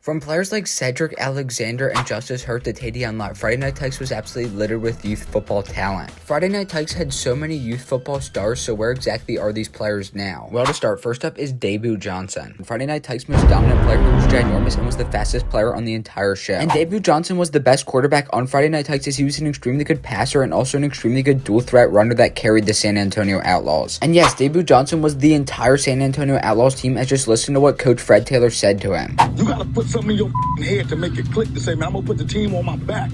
From players like Cedric Alexander and Justice Hurt to Tadion Lott, Friday Night Tykes was absolutely littered with youth football talent. Friday Night Tykes had so many youth football stars, so where exactly are these players now? Well, to start, first up is Debut Johnson, Friday Night Tykes' most dominant player who was ginormous and was the fastest player on the entire show. And Debut Johnson was the best quarterback on Friday Night Tykes as he was an extremely good passer and also an extremely good dual threat runner that carried the San Antonio Outlaws. And yes, Debut Johnson was the entire San Antonio Outlaws team, as just listen to what Coach Fred Taylor said to him. You gotta put something in your head to make it click to say, man, I'm gonna put the team on my back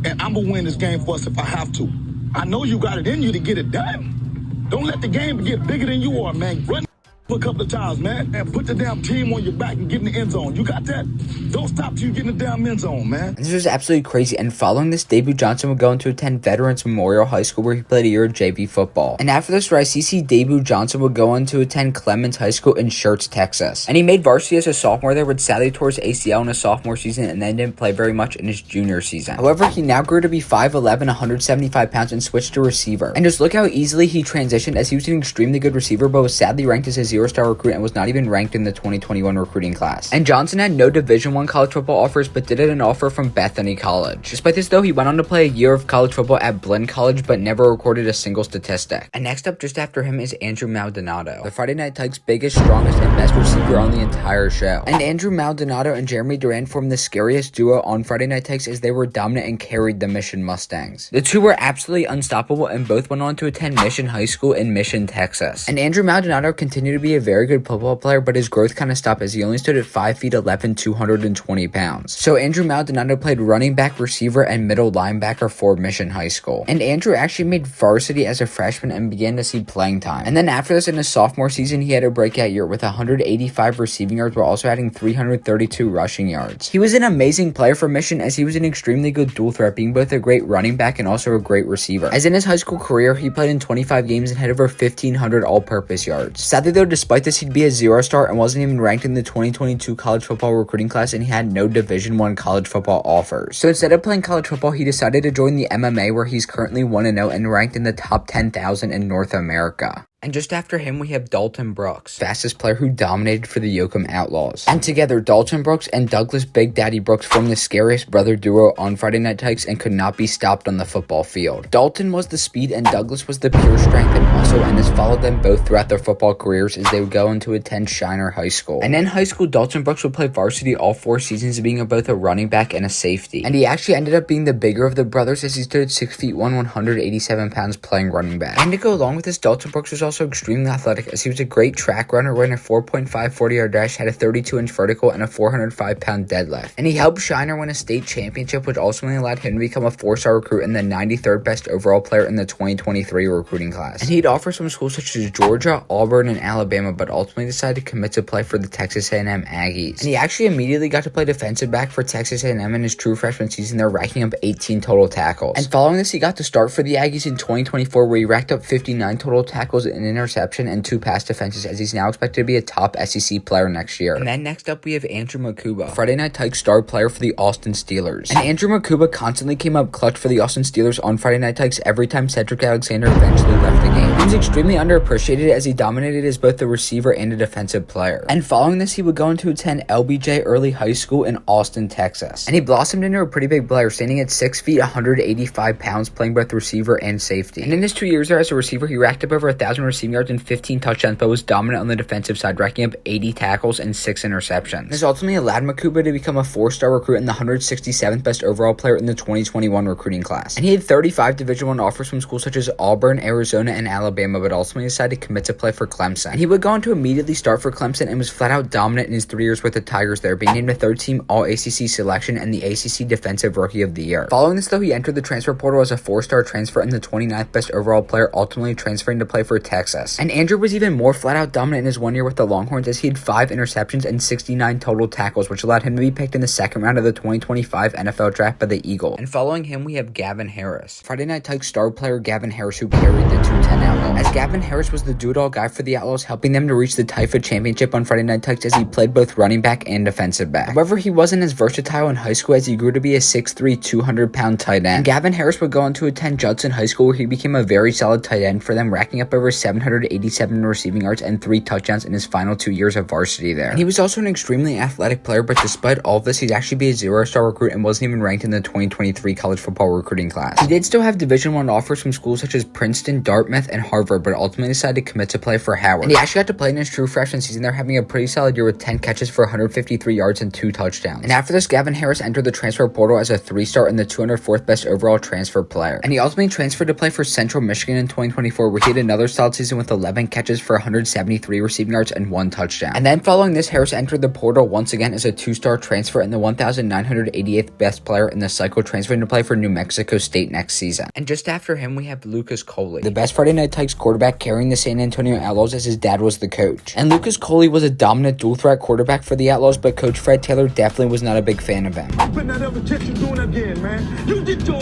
and I'm gonna win this game for us if I have to. I know you got it in you to get it done. Don't let the game get bigger than you are, man. Run a couple of times, man, and put the damn team on your back and get in the end zone. You got that? Don't stop till you get in the damn end zone, man. And this was absolutely crazy. And following this, Debut Johnson would go on to attend Veterans Memorial High School, where he played a year of JV football. And after this rise, CC Debut Johnson would go on to attend Clemens High School in Schertz, Texas. And he made varsity as a sophomore there, but sadly tore his ACL in his sophomore season and then didn't play very much in his junior season. However, he now grew to be 5'11", 175 pounds and switched to receiver. And just look how easily he transitioned, as he was an extremely good receiver, but was sadly ranked as a 0-star recruit and was not even ranked in the 2021 recruiting class. And Johnson had no Division I college football offers, but did get an offer from Bethany College. Despite this though, he went on to play a year of college football at Blinn College, but never recorded a single statistic. And next up, just after him, is Andrew Maldonado, the Friday Night Tykes' biggest, strongest, and best receiver on the entire show. And Andrew Maldonado and Jeremy Durant formed the scariest duo on Friday Night Tykes, as they were dominant and carried the Mission Mustangs. The two were absolutely unstoppable and both went on to attend Mission High School in Mission, Texas. And Andrew Maldonado continued to be a very good football player, but his growth kind of stopped as he only stood at 5'11", 220 pounds. So Andrew Maldonado played running back, receiver, and middle linebacker for Mission High School. And Andrew actually made varsity as a freshman and began to see playing time. And then after this, in his sophomore season, he had a breakout year with 185 receiving yards while also adding 332 rushing yards. He was an amazing player for Mission, as he was an extremely good dual threat, being both a great running back and also a great receiver. As in his high school career, he played in 25 games and had over 1,500 all-purpose yards. Sadly though, despite this, he'd be a 0-star and wasn't even ranked in the 2022 college football recruiting class, and he had no Division I college football offers. So instead of playing college football, he decided to join the MMA, where he's currently 1-0 and ranked in the top 10,000 in North America. And just after him, we have Dalton Brooks, fastest player who dominated for the Yoakum Outlaws. And together, Dalton Brooks and Douglas Big Daddy Brooks formed the scariest brother duo on Friday Night Tykes and could not be stopped on the football field. Dalton was the speed and Douglas was the pure strength and muscle, and this followed them both throughout their football careers as they would go on to attend Shiner High School. And in high school, Dalton Brooks would play varsity all 4 seasons, being both a running back and a safety. And he actually ended up being the bigger of the brothers, as he stood at 6'1", 187 pounds playing running back. And to go along with this, Dalton Brooks was also extremely athletic, as he was a great track runner, running a 4.5 40-yard dash, had a 32-inch vertical, and a 405-pound deadlift. And he helped Shiner win a state championship, which ultimately allowed him to become a 4-star recruit and the 93rd best overall player in the 2023 recruiting class. And he'd offer some schools such as Georgia, Auburn, and Alabama, but ultimately decided to commit to play for the Texas A&M Aggies. And he actually immediately got to play defensive back for Texas A&M in his true freshman season there, racking up 18 total tackles. And following this, he got to start for the Aggies in 2024, where he racked up 59 total tackles and interceptions and 2 pass defenses, as he's now expected to be a top SEC player next year. And then next up, we have Andrew Makuba, Friday Night Tykes star player for the Austin Steelers. And Andrew Makuba constantly came up clutch for the Austin Steelers on Friday Night Tykes every time Cedric Alexander eventually left the game. He was extremely underappreciated, as he dominated as both a receiver and a defensive player. And following this, he would go on to attend LBJ Early High School in Austin, Texas. And he blossomed into a pretty big player, standing at 6 feet, 185 pounds, playing both receiver and safety. And in his 2 years there as a receiver, he racked up over 1,000 receiving yards and 15 touchdowns, but was dominant on the defensive side, racking up 80 tackles and 6 interceptions. This ultimately allowed Makuba to become a 4-star recruit and the 167th best overall player in the 2021 recruiting class. And he had 35 Division I offers from schools such as Auburn, Arizona, and Alabama, but ultimately decided to commit to play for Clemson. And he would go on to immediately start for Clemson and was flat out dominant in his 3 years with the Tigers there, being named a 3rd-team All-ACC selection and the ACC Defensive Rookie of the Year. Following this though, he entered the transfer portal as a 4-star transfer and the 29th best overall player, ultimately transferring to play for Texas. And Andrew was even more flat out dominant in his 1 year with the Longhorns, as he had 5 interceptions and 69 total tackles, which allowed him to be picked in the 2nd round of the 2025 NFL draft by the Eagles. And following him, we have Gavin Harris, Friday Night Tykes star player Gavin Harris, who carried the 210 Outlaws. As Gavin Harris was the do-it-all guy for the Outlaws, helping them to reach the Typhoid Championship on Friday Night Tykes, as he played both running back and defensive back. However, he wasn't as versatile in high school, as he grew to be a 6'3", 200-pound tight end. And Gavin Harris would go on to attend Judson High School, where he became a very solid tight end for them, racking up over 787 receiving yards and 3 touchdowns in his final 2 years of varsity there. And he was also an extremely athletic player, but despite all of this, he'd actually be a 0-star recruit and wasn't even ranked in the 2023 college football recruiting class. He did still have Division I offers from schools such as Princeton, Dartmouth, and Harvard, but ultimately decided to commit to play for Howard. And he actually got to play in his true freshman season there, having a pretty solid year with 10 catches for 153 yards and 2 touchdowns. And after this, Gavin Harris entered the transfer portal as a 3-star and the 204th best overall transfer player. And he ultimately transferred to play for Central Michigan in 2024, where he had another solid season with 11 catches for 173 receiving yards and 1 touchdown. And then following this, Harris entered the portal once again as a 2-star transfer and the 1,988th best player in the cycle, transferring to play for New Mexico State next season. And just after him, we have Coley, the best Friday Night Tykes quarterback, carrying the San Antonio Outlaws as his dad was the coach. And Coley was a dominant dual-threat quarterback for the Outlaws, but Coach Fred Taylor definitely was not a big fan of him. Open that other catch you doing again, man. You get your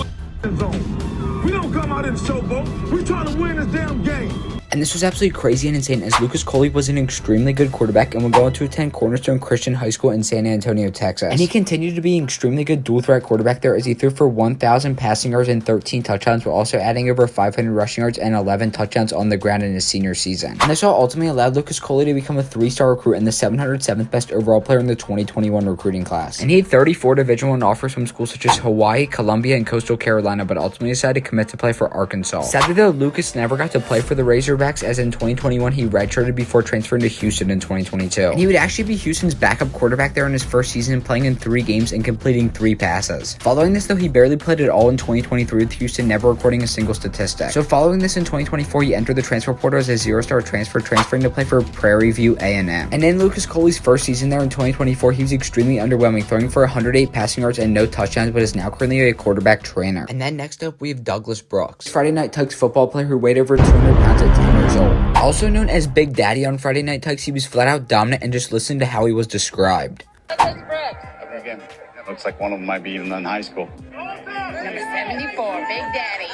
zone. We don't come out in the showboat. We trying to win this damn game. And this was absolutely crazy and insane, as Coley was an extremely good quarterback and would go on to attend Cornerstone Christian High School in San Antonio, Texas. And he continued to be an extremely good dual-threat quarterback there, as he threw for 1,000 passing yards and 13 touchdowns, while also adding over 500 rushing yards and 11 touchdowns on the ground in his senior season. And this all ultimately allowed Coley to become a 3-star recruit and the 707th best overall player in the 2021 recruiting class. And he had 34 Division I offers from schools such as Hawaii, Columbia, and Coastal Carolina, but ultimately decided to commit to play for Arkansas. Sadly though, Lucas never got to play for the Razorbacks, as in 2021 he redshirted before transferring to Houston in 2022. And he would actually be Houston's backup quarterback there in his first season, playing in 3 games and completing 3 passes. Following this though, he barely played at all in 2023, with Houston never recording a single statistic. So following this in 2024, he entered the transfer portal as a 0-star transfer, transferring to play for Prairie View A&M. And in Coley's first season there in 2024, he was extremely underwhelming, throwing for 108 passing yards and no touchdowns, but is now currently a quarterback trainer. And then next up, we have Dalton Brooks, Friday Night Tykes football player who weighed over 200 pounds at 10 years old. Also known as Big Daddy on Friday Night Tykes, he was flat out dominant, and just listen to how he was described. Again, looks like one of them might be even in high school. Number 74, Big Daddy.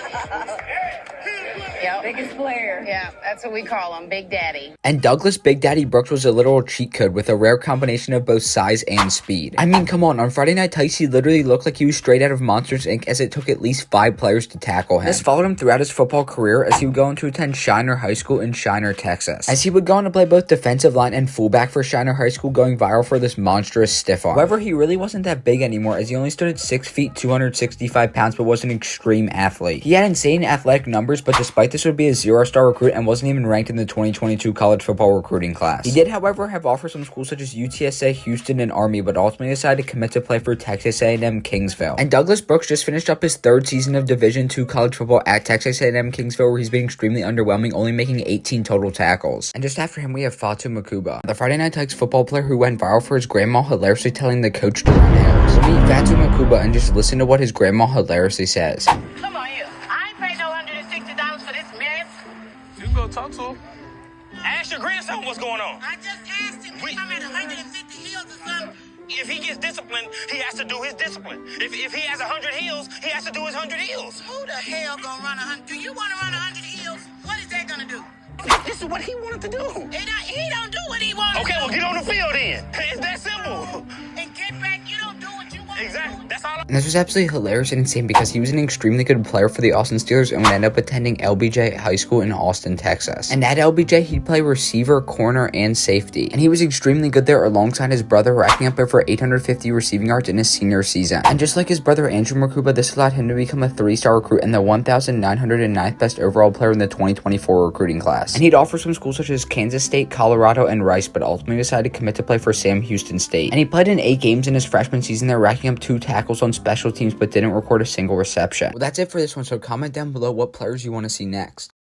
Yep. Biggest player. Yeah, that's what we call him, Big Daddy. And Douglas Big Daddy Brooks was a literal cheat code with a rare combination of both size and speed. I mean, come on Friday Night Tykes, he literally looked like he was straight out of Monsters Inc., as it took at least 5 players to tackle him. This followed him throughout his football career, as he would go on to attend Shiner High School in Shiner, Texas, as he would go on to play both defensive line and fullback for Shiner High School, going viral for this monstrous stiff arm. However, he really wasn't that big anymore, as he only stood at 6 feet, 265 pounds, but was an extreme athlete. He had insane athletic numbers, but despite this would be a 0-star recruit and wasn't even ranked in the 2022 college football recruiting class. He did, however, have offers from schools such as UTSA, Houston, and Army, but ultimately decided to commit to play for Texas A&M Kingsville. And Douglas Brooks just finished up his 3rd season of Division II college football at Texas A&M Kingsville, where he's been extremely underwhelming, only making 18 total tackles. And just after him, we have Fatu Makuba, the Friday Night Tykes football player who went viral for his grandma hilariously telling the coach to run him. So meet Fatu Makuba and just listen to what his grandma hilariously says. Come on, you. I ain't paying no $160 for this mess. You can go talk to him. Ask your grandson what's going on. I just asked him. I'm at 150 heels or something. If he gets disciplined, he has to do his discipline. If he has 100 heels, he has to do his 100 heels. Who the hell gonna run 100? Do you want to run 100 heels? What is that gonna do? This is what he wanted to do. He don't do what he wanted to do. Okay, well, get on the field then. It's that simple. And get back. You don't do what you want Exactly. to do. That's all. And this was absolutely hilarious and insane, because he was an extremely good player for the Austin Steelers and would end up attending LBJ High School in Austin, Texas. And at LBJ, he'd play receiver, corner, and safety. And he was extremely good there alongside his brother, racking up over 850 receiving yards in his senior season. And just like his brother Andrew Makuba, this allowed him to become a 3-star recruit and the 1,909th best overall player in the 2024 recruiting class. And he'd offer some schools such as Kansas State, Colorado, and Rice, but ultimately decided to commit to play for Sam Houston State. And he played in 8 games in his freshman season there, racking up 2 tackles on special teams, but didn't record a single reception. Well, that's it for this one, so comment down below what players you want to see next.